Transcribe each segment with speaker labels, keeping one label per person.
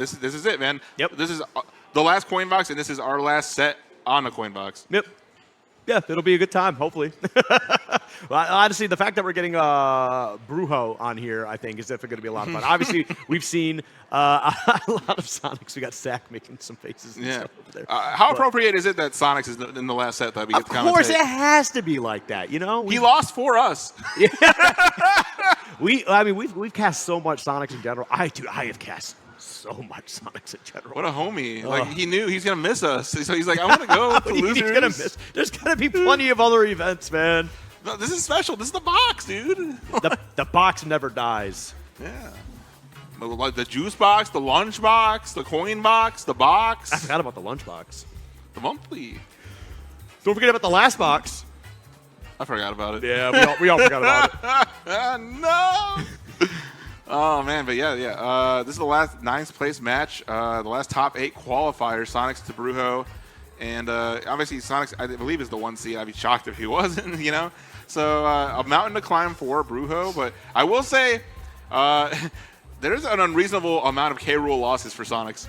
Speaker 1: This is it, man.
Speaker 2: Yep.
Speaker 1: This is the last Coinbox, and this is our last set on the Coinbox.
Speaker 2: Yep. Yeah, it'll be a good time, hopefully. Well, honestly, the fact that we're getting Bruho on here, I think, is definitely going to be a lot of fun. Obviously, we've seen a lot of Sonix. We got Zach making some faces and stuff over there.
Speaker 1: How appropriate is it that Sonix is in the last set that we get to commentate?
Speaker 2: Of course, it has to be like that, you know?
Speaker 1: He lost for us.
Speaker 2: We've cast so much Sonix in general. I have cast so much Sonix in general.
Speaker 1: What a homie. Like, he knew he's going to miss us. So he's like, I want to go with the losers.
Speaker 2: He's gonna miss. There's going to be plenty of other events, man.
Speaker 1: No, this is special. This is the box, dude.
Speaker 2: The box never dies.
Speaker 1: Yeah. Like the juice box, the lunch box, the coin box, the box.
Speaker 2: I forgot about the lunch box.
Speaker 1: The monthly.
Speaker 2: Don't forget about the last box.
Speaker 1: I forgot about it.
Speaker 2: Yeah, we all forgot about it.
Speaker 1: No. Oh, man. But yeah. This is the last ninth place match. The last top 8 qualifiers. Sonix to Bruho. And obviously, Sonix, I believe, is the 1 seed. I'd be shocked if he wasn't, you know? So a mountain to climb for Bruho. But I will say there's an unreasonable amount of K-Rool losses for Sonix.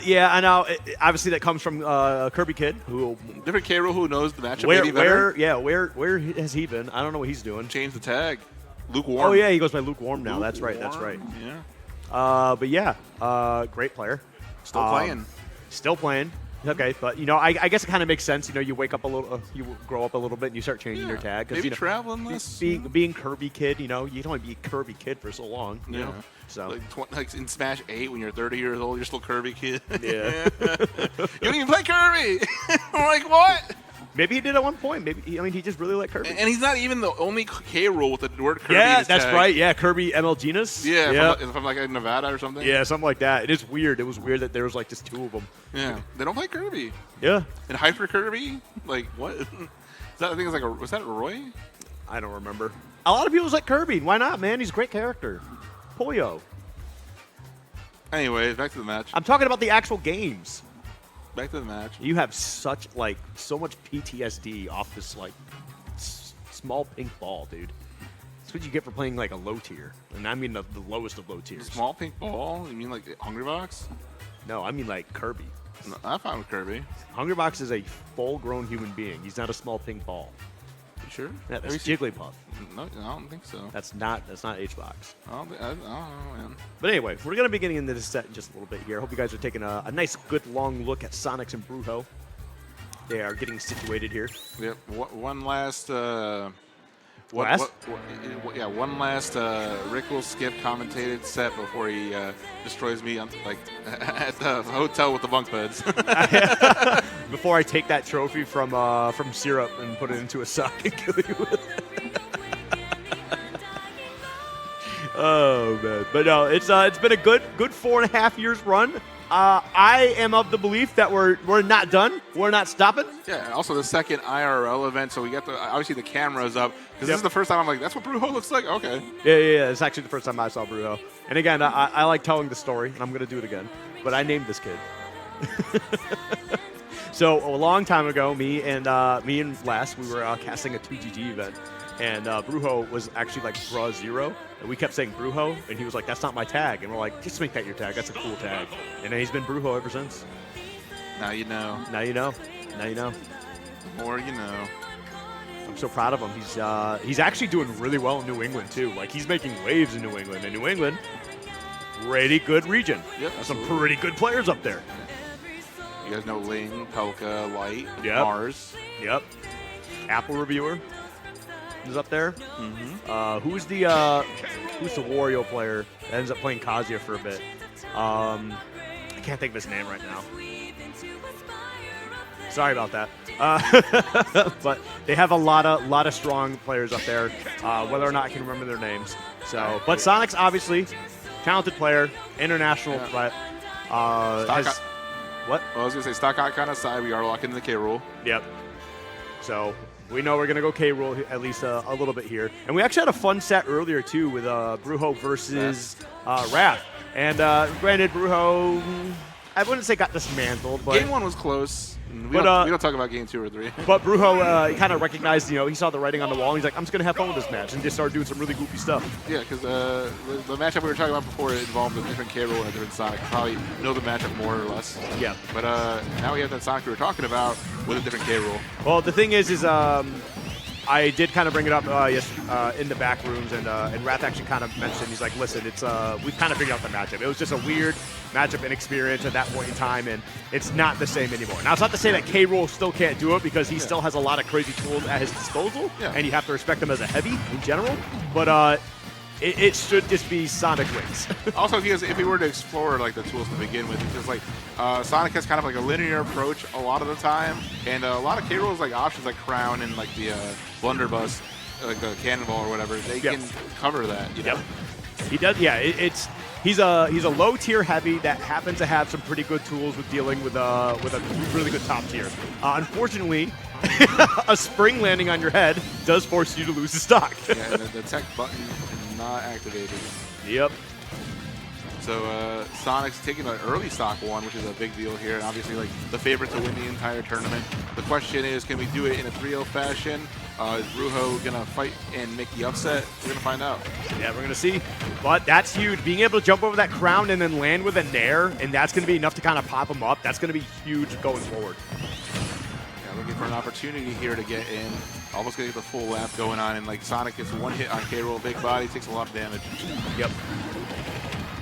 Speaker 2: Yeah, I know. Obviously, that comes from Kirby Kid, who
Speaker 1: different K-Rool who knows the matchup maybe better.
Speaker 2: Where has he been? I don't know what he's doing.
Speaker 1: Change the tag. Lukewarm.
Speaker 2: Oh yeah, he goes by Lukewarm now. That's right.
Speaker 1: Yeah.
Speaker 2: But yeah, great player.
Speaker 1: Still playing.
Speaker 2: Okay, but you know, I guess it kind of makes sense. You know, you wake up a little, you grow up a little bit, and you start changing your tag.
Speaker 1: Maybe
Speaker 2: you know,
Speaker 1: traveling less.
Speaker 2: Being Kirby Kid, you know, you can only be Kirby Kid for so long. You know, so
Speaker 1: like in Smash 8, when you're 30 years old, you're still Kirby Kid.
Speaker 2: Yeah.
Speaker 1: You don't even play Kirby. I'm like, what?
Speaker 2: Maybe he did at one point. Maybe he just really liked Kirby.
Speaker 1: And he's not even the only K-Rool with the word Kirby.
Speaker 2: Yeah,
Speaker 1: in his
Speaker 2: that's
Speaker 1: tag.
Speaker 2: right. Yeah, Kirby ML Genus.
Speaker 1: Yeah, from like Nevada or something.
Speaker 2: Yeah, something like that. It is weird. It was weird that there was like just 2 of them.
Speaker 1: Yeah, they don't play Kirby.
Speaker 2: Yeah.
Speaker 1: And Hyper Kirby, like what? Is that, I think it's like was that Roy?
Speaker 2: I don't remember. A lot of people like Kirby. Why not, man? He's a great character. Pollo.
Speaker 1: Anyway, back to the match.
Speaker 2: I'm talking about the actual games.
Speaker 1: Back to the match.
Speaker 2: You have so much PTSD off this small pink ball, dude. That's what you get for playing like a low tier, and I mean the lowest of low tiers.
Speaker 1: Small pink ball? You mean like Hungrybox?
Speaker 2: No, I mean like Kirby.
Speaker 1: No, I'm fine with Kirby.
Speaker 2: Hungrybox is a full-grown human being. He's not a small pink ball.
Speaker 1: You sure?
Speaker 2: Yeah, that's Jigglypuff.
Speaker 1: No, I don't think so.
Speaker 2: That's not HBox.
Speaker 1: I don't know, man.
Speaker 2: But anyway, we're going to be getting into this set in just a little bit here. I hope you guys are taking a nice, good, long look at Sonix and Bruho. They are getting situated here.
Speaker 1: Yep. One last... one last Rick will skip commentated set before he destroys me at the hotel with the bunk beds.
Speaker 2: Before I take that trophy from Syrup and put it into a sock and kill you with it. Oh man, but no, it's been a good 4.5 years run. I am of the belief that we're not done. We're not stopping.
Speaker 1: Yeah. Also, the second IRL event, so we got obviously the cameras up because this is the first time I'm like, that's what Bruho looks like. Okay.
Speaker 2: Yeah. It's actually the first time I saw Bruho. And again, I like telling the story, and I'm gonna do it again. But I named this kid. So a long time ago, me and Les, we were casting a 2GG event, and Bruho was actually like Bruh 0, and we kept saying Bruho, and he was like, "That's not my tag," and we're like, "Just make that your tag. That's a cool tag." And then he's been Bruho ever since.
Speaker 1: Now you know.
Speaker 2: Now you know. Now you know.
Speaker 1: The more you know.
Speaker 2: I'm so proud of him. He's actually doing really well in New England too. Like he's making waves in New England. And New England, pretty good region.
Speaker 1: Yep.
Speaker 2: Some pretty good players up there.
Speaker 1: You guys know Ling, Pelka, Light, Mars.
Speaker 2: Yep. Apple Reviewer is up there.
Speaker 1: Mm-hmm.
Speaker 2: Who's the Wario player that ends up playing Kazuya for a bit? I can't think of his name right now. Sorry about that. But they have a lot of strong players up there. Whether or not I can remember their names. So, but Sonix obviously talented player, international threat. What?
Speaker 1: Well, I was going to say, stock icon aside, we are locking in the K-Rool.
Speaker 2: Yep. So we know we're going to go K-Rool at least a little bit here. And we actually had a fun set earlier, too, with Bruho versus Wrath. And granted, Bruho, I wouldn't say got dismantled, but
Speaker 1: Game 1 was close. We don't talk about Game 2 or 3.
Speaker 2: But Bruho kind of recognized, he saw the writing on the wall. And he's like, I'm just going to have fun with this match, and just started doing some really goofy stuff.
Speaker 1: Yeah, because the matchup we were talking about before, it involved a different K. Rool and a different Sonic. Probably know the matchup more or less.
Speaker 2: Yeah.
Speaker 1: But now we have that Sonic we were talking about with a different K. Rool.
Speaker 2: Well, the thing is I did kind of bring it up in the back rooms, and Wrath actually kind of mentioned, he's like, listen, it's we've kind of figured out the matchup. It was just a weird matchup inexperience at that point in time, and it's not the same anymore. Now, it's not to say that K. Rool still can't do it, because he still has a lot of crazy tools at his disposal, and you have to respect him as a heavy in general, but it should just be Sonic wins.
Speaker 1: Also, because if we were to explore like the tools to begin with, because like Sonic has kind of like a linear approach a lot of the time, and a lot of K. Rool's like options like Crown and like the Blunderbuss, like the Cannonball or whatever, they can cover that. You know?
Speaker 2: He does. Yeah, he's a low tier heavy that happens to have some pretty good tools with dealing with a really good top tier. Unfortunately, a spring landing on your head does force you to lose the stock.
Speaker 1: Yeah, the tech button is not activated.
Speaker 2: Yep.
Speaker 1: So Sonic's taking an early stock 1, which is a big deal here, and obviously like the favorite to win the entire tournament. The question is, can we do it in a 3-0 fashion? Is Bruho gonna fight and make the upset? We're gonna find out.
Speaker 2: Yeah, we're gonna see. But that's huge. Being able to jump over that crown and then land with a nair, and that's gonna be enough to kind of pop him up. That's gonna be huge going forward.
Speaker 1: Yeah, looking for an opportunity here to get in. Almost gonna get the full lap going on, and like Sonic gets one hit on K. Rool, big body, takes a lot of damage.
Speaker 2: Yep.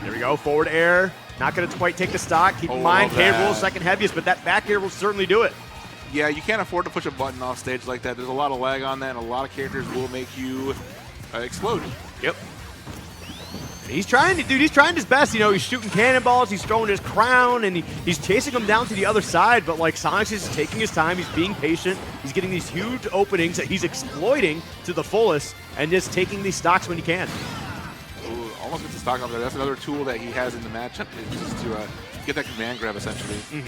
Speaker 2: There we go, forward air. Not going to quite take the stock. Keep in mind, K. Rool's second heaviest, but that back air will certainly do it.
Speaker 1: Yeah, you can't afford to push a button off stage like that. There's a lot of lag on that, and a lot of characters will make you explode.
Speaker 2: Yep. He's trying his best. He's shooting cannonballs, he's throwing his crown, and he's chasing him down to the other side, but like Sonic's just taking his time, he's being patient, he's getting these huge openings that he's exploiting to the fullest, and just taking these stocks when he can.
Speaker 1: Almost gets the stock up there. That's another tool that he has in the matchup, is just to get that command grab, essentially.
Speaker 2: Yeah,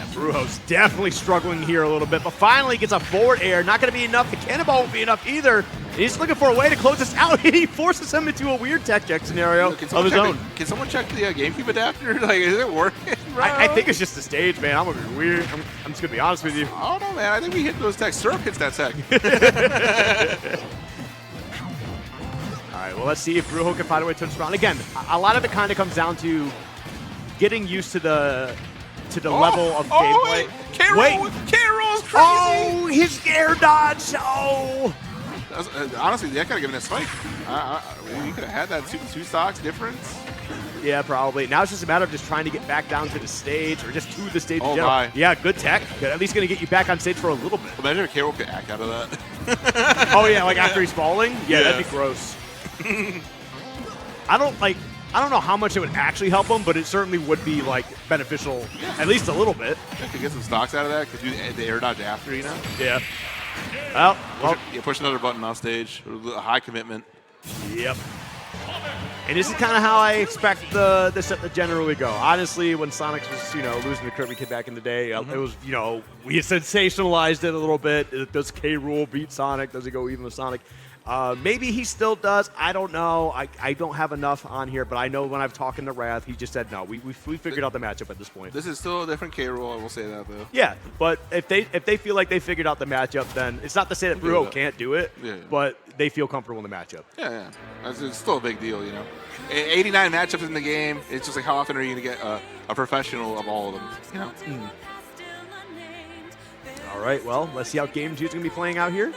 Speaker 2: Bruho's definitely struggling here a little bit, but finally gets a forward air. Not going to be enough. The cannonball won't be enough either. He's looking for a way to close this out. He forces him into a weird tech check scenario of his own.
Speaker 1: Can someone check the GameCube adapter? Like, is it working, bro?
Speaker 2: I think it's just the stage, man. I'm going to be weird. I'm just going to be honest with you.
Speaker 1: I don't know, man. I think we hit those techs. Syrup hits that tech.
Speaker 2: All right, well, let's see if Bruho can find a way to turn this around. Again, a lot of it kind of comes down to getting used to the level of gameplay.
Speaker 1: K. Rool's crazy!
Speaker 2: Oh, his air dodge! Oh!
Speaker 1: Honestly, that could have given a spike. We could have had that two stocks difference.
Speaker 2: Yeah, probably. Now it's just a matter of just trying to get back down to the stage, or just to the stage in general.
Speaker 1: My.
Speaker 2: Yeah, good tech. At least going to get you back on stage for a little bit.
Speaker 1: Imagine if K. Rool could act out of that.
Speaker 2: Oh, yeah, like after he's falling? Yeah, that'd be gross. I don't know how much it would actually help him, but it certainly would be like beneficial, at least a little bit.
Speaker 1: Could get some stocks out of that. Could do the air dodge after,
Speaker 2: Yeah. Well,
Speaker 1: push another button off stage. A high commitment.
Speaker 2: Yep. And this is kind of how I expect the set to generally go. Honestly, when Sonix was, losing the Kirby Kid back in the day, it was, we sensationalized it a little bit. Does K. Rool beat Sonic? Does he go even with Sonic? Maybe he still does. I don't know. I don't have enough on here, but I know when I've talked to Wrath, he just said no. We figured out the matchup at this point.
Speaker 1: This is still a different K. Rool. I will say that though.
Speaker 2: Yeah, but if they feel like they figured out the matchup, then it's not to say that Bruho can't do it, but they feel comfortable in the matchup.
Speaker 1: Yeah. It's still a big deal, 89 matchups in the game. It's just like how often are you going to get a professional of all of them?
Speaker 2: All right. Well, let's see how Game 2 is going to be playing out here.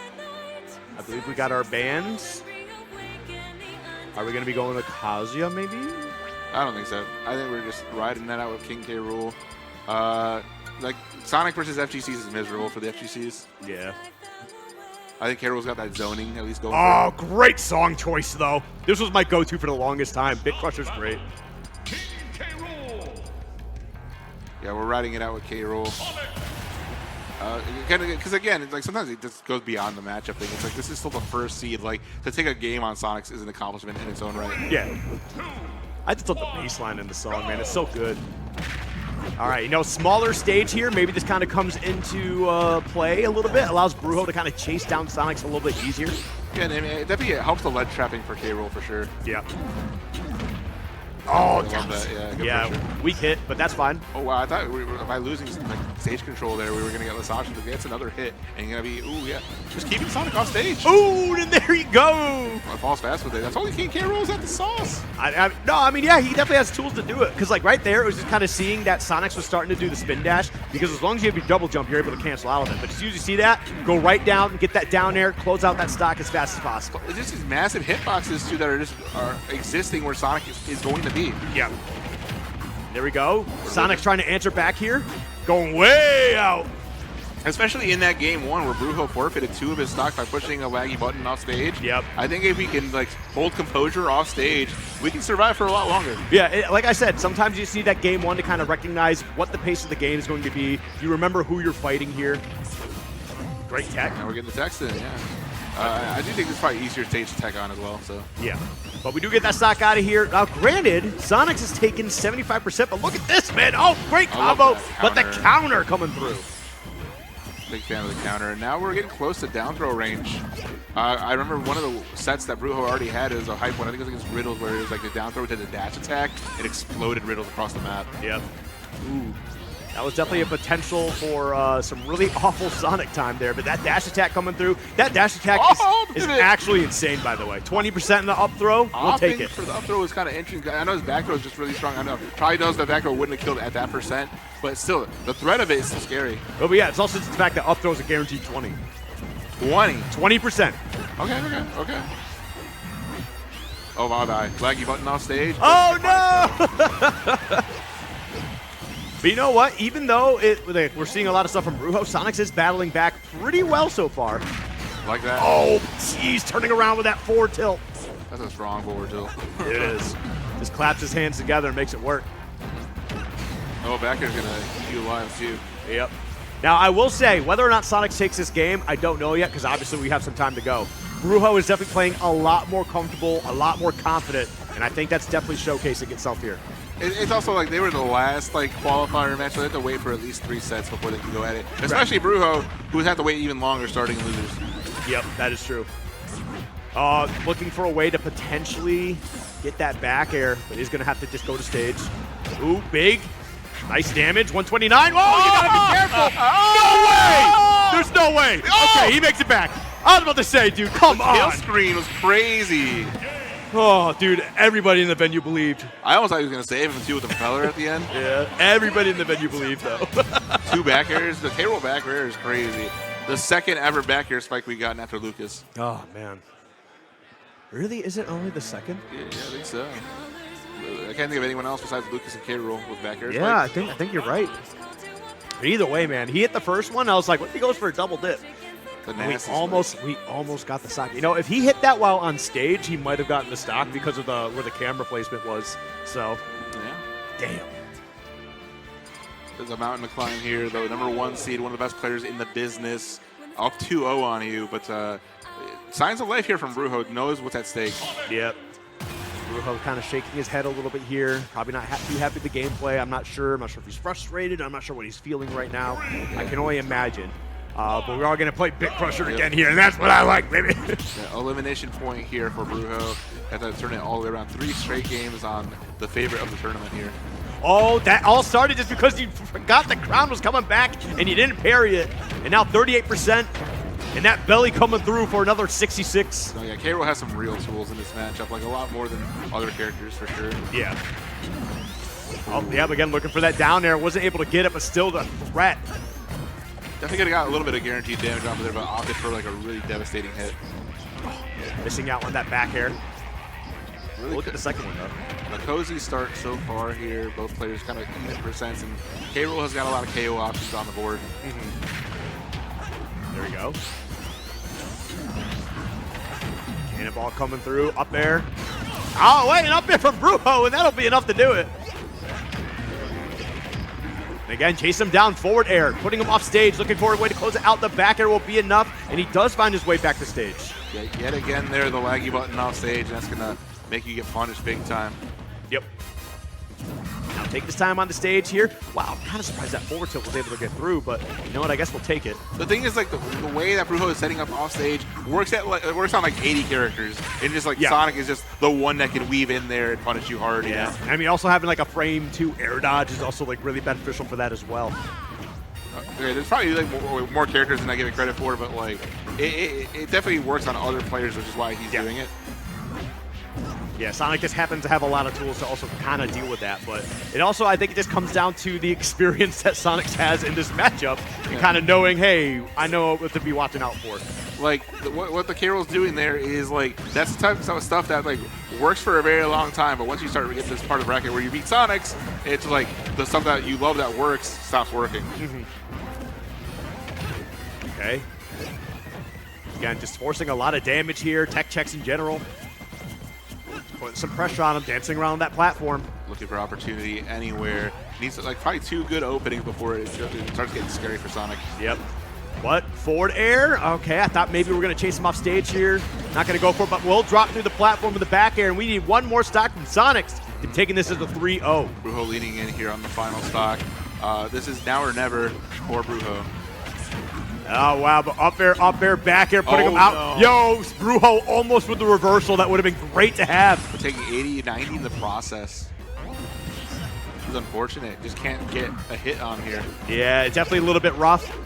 Speaker 2: I believe we got our bands. Are we going to be going with Kazuya, maybe?
Speaker 1: I don't think so. I think we're just riding that out with King K. Rool. Like, Sonic versus FGCs is miserable for the FGCs.
Speaker 2: Yeah.
Speaker 1: I think K. Rool's got that zoning at least going.
Speaker 2: Oh, great song choice, though. This was my go-to for the longest time. Bit Crusher's great.
Speaker 3: King K. Rool.
Speaker 1: Yeah, we're riding it out with K. Rool. Because again, it's like sometimes it just goes beyond the matchup thing. It's like this is still the first seed. Like to take a game on Sonix is an accomplishment in its own right.
Speaker 2: Yeah. I just love the bass line in the song, man. It's so good. All right, smaller stage here. Maybe this kind of comes into play a little bit. Allows Bruho to kind of chase down Sonix a little bit easier.
Speaker 1: Yeah, I mean, it helps the lead trapping for K. Rool for sure.
Speaker 2: Yeah. Oh,
Speaker 1: I love that. Yeah, good
Speaker 2: yeah,
Speaker 1: pressure.
Speaker 2: weak hit, but that's fine.
Speaker 1: Oh wow, I thought we were, by losing like stage control there, we were gonna get less options. But that's another hit, and you're gonna be just keeping Sonic off stage.
Speaker 2: Ooh, and there you go.
Speaker 1: Well, falls fast with it. That's all you can't roll is at the sauce.
Speaker 2: No, I mean, yeah, he definitely has tools to do it. Because, like, right there, it was just kind of seeing that Sonix was starting to do the spin dash. Because as long as you have your double jump, you're able to cancel out of it. But as soon as you see that, go right down and get that down air, close out that stock as fast as possible.
Speaker 1: It's just these massive hitboxes, too, that are existing where Sonic is going to be.
Speaker 2: Yeah. There we go. Sonic's trying to answer back here. Going way out.
Speaker 1: Especially in that game 1 where Bruho forfeited 2 of his stock by pushing a laggy button off stage.
Speaker 2: Yep.
Speaker 1: I think if we can like hold composure off stage, we can survive for a lot longer.
Speaker 2: Yeah, like I said, sometimes you see that game 1 to kind of recognize what the pace of the game is going to be. You remember who you're fighting here. Great tech.
Speaker 1: Now we're getting the text in, yeah. I do think this is probably easier stage to tech on as well. So
Speaker 2: yeah, but we do get that stock out of here. Now, granted, Sonix has taken 75%, but look at this, man. Oh, great combo, but the counter coming through.
Speaker 1: Big fan of the counter. And now we're getting close to down throw range. I remember one of the sets that Bruho already had is a hype one. I think it was against Riddles where it was like the down throw to the dash attack. It exploded Riddles across the map.
Speaker 2: Yep. Ooh. That was definitely a potential for some really awful Sonic time there, but that dash attack coming through, that dash attack is actually insane, by the way. 20% in the up throw, we'll take it.
Speaker 1: For the up throw was kind of interesting. I know his back throw is just really strong. I know probably knows that back throw wouldn't have killed at that percent, but still, the threat of it is scary.
Speaker 2: Oh, but yeah, it's also the fact that up throw is a guaranteed 20. 20%.
Speaker 1: Okay. Oh, my bad. Laggy button off stage.
Speaker 2: Oh, no! But you know what? Even though we're seeing a lot of stuff from Bruho, Sonix is battling back pretty well so far.
Speaker 1: Like that.
Speaker 2: Oh, jeez, turning around with that forward tilt.
Speaker 1: That's a strong forward tilt.
Speaker 2: It is. Just claps his hands together and makes it work.
Speaker 1: Oh, back air's going to keep you alive, too.
Speaker 2: Yep. Now, I will say, whether or not Sonix takes this game, I don't know yet, because obviously we have some time to go. Bruho is definitely playing a lot more comfortable, a lot more confident, and I think that's definitely showcasing itself here.
Speaker 1: It's also like they were the last qualifier match, so they had to wait for at least 3 sets before they could go at it. Especially Bruho, who would have to wait even longer starting losers.
Speaker 2: Yep, that is true. Looking for a way to potentially get that back air, but he's going to have to just go to stage. Ooh, big. Nice damage, 129. Oh, you got to be careful. No way! There's no way. Okay, he makes it back. I was about to say, dude, come on.
Speaker 1: The kill screen was crazy.
Speaker 2: Oh, dude, everybody in the venue believed.
Speaker 1: I almost thought he was going to save him, too, with the propeller at the end.
Speaker 2: Yeah, everybody in the venue believed, though.
Speaker 1: 2 back airs. The K-roll back air is crazy. The second ever back air spike we gotten after Lucas.
Speaker 2: Oh, man. Really? Is it only the second?
Speaker 1: Yeah, I think so. I can't think of anyone else besides Lucas and K-roll with back air
Speaker 2: Yeah,
Speaker 1: spikes.
Speaker 2: I think you're right. But either way, man, he hit the first one. I was like, what if he goes for a double dip? We almost got the stock. You know, if he hit that while on stage, he might have gotten the stock because of where the camera placement was. So,
Speaker 1: Yeah.
Speaker 2: damn.
Speaker 1: There's a mountain to climb here, though. Number 1 seed, one of the best players in the business. Up 2-0 on you, but signs of life here from Bruho. Knows what's at stake.
Speaker 2: Yep. Bruho kind of shaking his head a little bit here. Probably not too happy with the gameplay. I'm not sure. I'm not sure if he's frustrated. I'm not sure what he's feeling right now. I can only imagine. But we're all going to play Big Crusher again here, and that's what I like, baby.
Speaker 1: Yeah, elimination point here for Bruho. Have to turn it all the way around. 3 straight games on the favorite of the tournament here.
Speaker 2: Oh, that all started just because you forgot the crown was coming back, and you didn't parry it. And now 38%, and that belly coming through for another 66.
Speaker 1: No, yeah, K-roll has some real tools in this matchup, like a lot more than other characters, for sure.
Speaker 2: Yeah. Oh, yeah, but again, looking for that down there. Wasn't able to get it, but still the threat.
Speaker 1: Definitely could have got a little bit of guaranteed damage off of there, but opted for like a really devastating hit.
Speaker 2: Missing out on that back air.
Speaker 1: Really
Speaker 2: Look at the second one, though.
Speaker 1: A cozy start so far here. Both players kind of even percents, and K-roll has got a lot of KO options on the board.
Speaker 2: There we go. Cannonball coming through, up there. Oh, wait, and up there from Bruho, and that'll be enough to do it. And again, chase him down, forward air, putting him off stage, looking for a way to close it out. The back air will be enough, and he does find his way back to stage.
Speaker 1: Yeah, yet again there, the laggy button off stage, and that's going to make you get punished big time.
Speaker 2: Yep. Now taking his time on the stage here. Wow, I'm kind of surprised that forward tilt was able to get through, but you know what? I guess we'll take it.
Speaker 1: The thing is, like, the way that Bruho is setting up off stage works on like 80 characters. And just like Sonic is just the one that can weave in there and punish you hard. You know?
Speaker 2: I mean, also having like a frame 2 air dodge is also like really beneficial for that as well.
Speaker 1: Okay, there's probably like more characters than I give it credit for, but like it definitely works on other players, which is why he's doing it.
Speaker 2: Yeah, Sonic just happens to have a lot of tools to also kind of deal with that, but it also, I think it just comes down to the experience that Sonix has in this matchup and kind of knowing, hey, I know what to be watching out for.
Speaker 1: Like, what the K-Rool's doing there is, like, that's the type of stuff that, like, works for a very long time, but once you start to get to this part of the bracket where you beat Sonix, it's like the stuff that you love that works stops working.
Speaker 2: Okay. Again, just forcing a lot of damage here, tech checks in general. Putting some pressure on him, dancing around that platform.
Speaker 1: Looking for opportunity anywhere. Needs like probably 2 good openings before it starts getting scary for Sonic.
Speaker 2: Yep. What? Forward air? Okay, I thought maybe we were going to chase him off stage here. Not going to go for it, but we'll drop through the platform with the back air, and we need one more stock from Sonix. They're taking this as a 3-0.
Speaker 1: Bruho leaning in here on the final stock. This is now or never for Bruho.
Speaker 2: Oh, wow, but up air, back air, putting him out.
Speaker 1: No.
Speaker 2: Yo, Bruho almost with the reversal. That would have been great to have.
Speaker 1: We're taking 80, 90 in the process. It's unfortunate. Just can't get a hit on here.
Speaker 2: Yeah, it's definitely a little bit rough.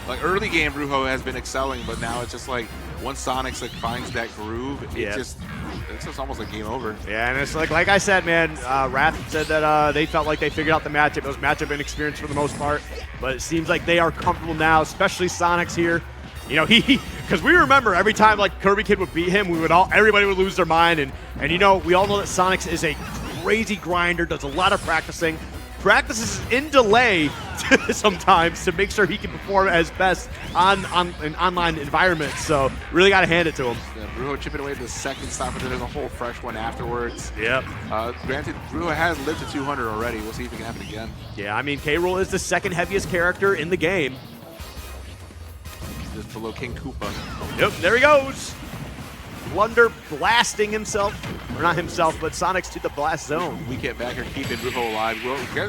Speaker 1: Like, early game, Bruho has been excelling, but now it's just like, once Sonix like finds that groove, it's just almost like game over.
Speaker 2: Yeah, and it's like I said, man, Wrath said that they felt like they figured out the matchup. It was matchup inexperience for the most part, but it seems like they are comfortable now, especially Sonix here. You know, because we remember every time like Kirby Kid would beat him, everybody would lose their mind, and you know, we all know that Sonix is a crazy grinder, does a lot of practicing. Practices in delay sometimes to make sure he can perform as best on an online environment. So really got to hand it to him.
Speaker 1: Yeah, Bruho chipping away the second stop, but then there's a whole fresh one afterwards.
Speaker 2: Yep.
Speaker 1: Granted, Bruho has lived to 200 already. We'll see if it can happen again.
Speaker 2: Yeah, I mean, K-Rool is the second heaviest character in the game.
Speaker 1: Just below King Koopa.
Speaker 2: Yep, there he goes. Blunder blasting himself, or not himself, but Sonix to the blast zone.
Speaker 1: We get back here, keeping Bruho alive.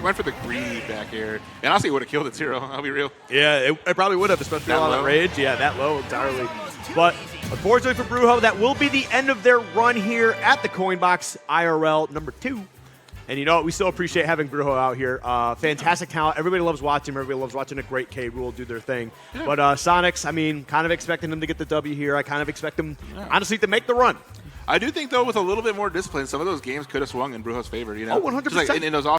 Speaker 1: Went for the greedy back air, and honestly, it would have killed it 0. I'll be real.
Speaker 2: Yeah, it probably would have, especially
Speaker 1: That
Speaker 2: all
Speaker 1: low?
Speaker 2: that rage. Yeah, that low entirely. But unfortunately for Bruho, that will be the end of their run here at the Coinbox IRL number 2. And you know what? We still appreciate having Bruho out here. Fantastic talent. Everybody loves watching him. Everybody loves watching a great K-Rool do their thing. Yeah. But Sonix, I mean, kind of expecting him to get the W here. I kind of expect him, honestly, to make the run.
Speaker 1: I do think, though, with a little bit more discipline, some of those games could have swung in Bruho's favor. You know,
Speaker 2: Oh, 100%.
Speaker 1: Just like in those